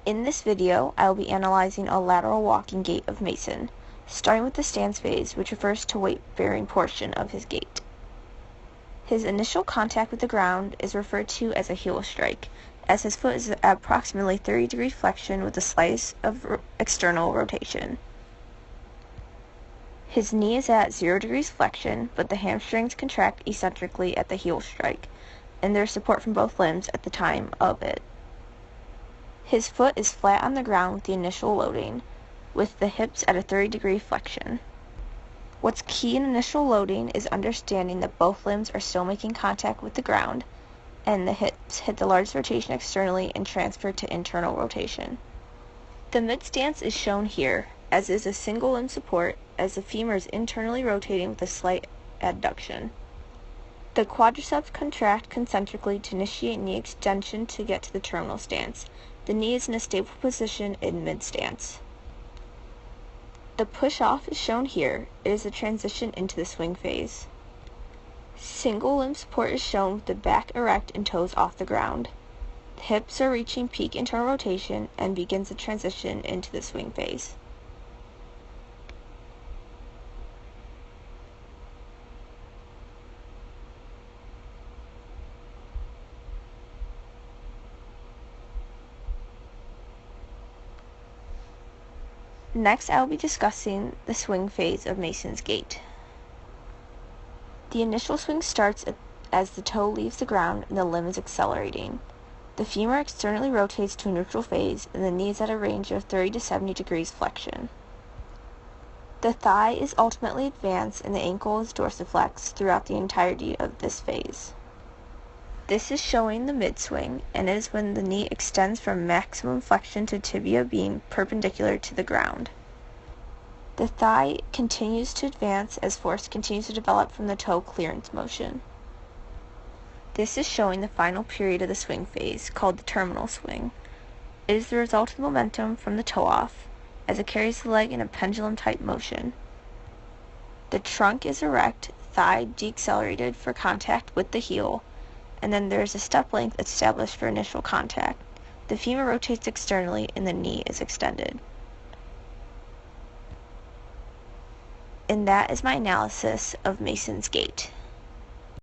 In this video, I will be analyzing a lateral walking gait of Mason, starting with the stance phase, which refers to weight-bearing portion of his gait. His initial contact with the ground is referred to as a heel strike, as his foot is at approximately 30-degree flexion with a slice of external rotation. His knee is at 0 degrees flexion, but the hamstrings contract eccentrically at the heel strike, and there is support from both limbs at the time of it. His foot is flat on the ground with the initial loading, with the hips at a 30-degree flexion. What's key in initial loading is understanding that both limbs are still making contact with the ground, and the hips hit the largest rotation externally and transfer to internal rotation. The mid stance is shown here, as is a single limb support, as the femur is internally rotating with a slight adduction. The quadriceps contract concentrically to initiate knee extension to get to the terminal stance. The knee is in a stable position in mid-stance. The push-off is shown here. It is a transition into the swing phase. Single limb support is shown with the back erect and toes off the ground. The hips are reaching peak internal rotation and begins the transition into the swing phase. Next, I will be discussing the swing phase of Mason's gait. The initial swing starts as the toe leaves the ground and the limb is accelerating. The femur externally rotates to a neutral phase, and the knee is at a range of 30 to 70 degrees flexion. The thigh is ultimately advanced, and the ankle is dorsiflexed throughout the entirety of this phase. This is showing the mid-swing, and it is when the knee extends from maximum flexion to tibia being perpendicular to the ground. The thigh continues to advance as force continues to develop from the toe clearance motion. This is showing the final period of the swing phase, called the terminal swing. It is the result of the momentum from the toe off, as it carries the leg in a pendulum-type motion. The trunk is erect, thigh deaccelerated for contact with the heel, and then there is a step length established for initial contact. The femur rotates externally and the knee is extended. And that is my analysis of Mason's gait.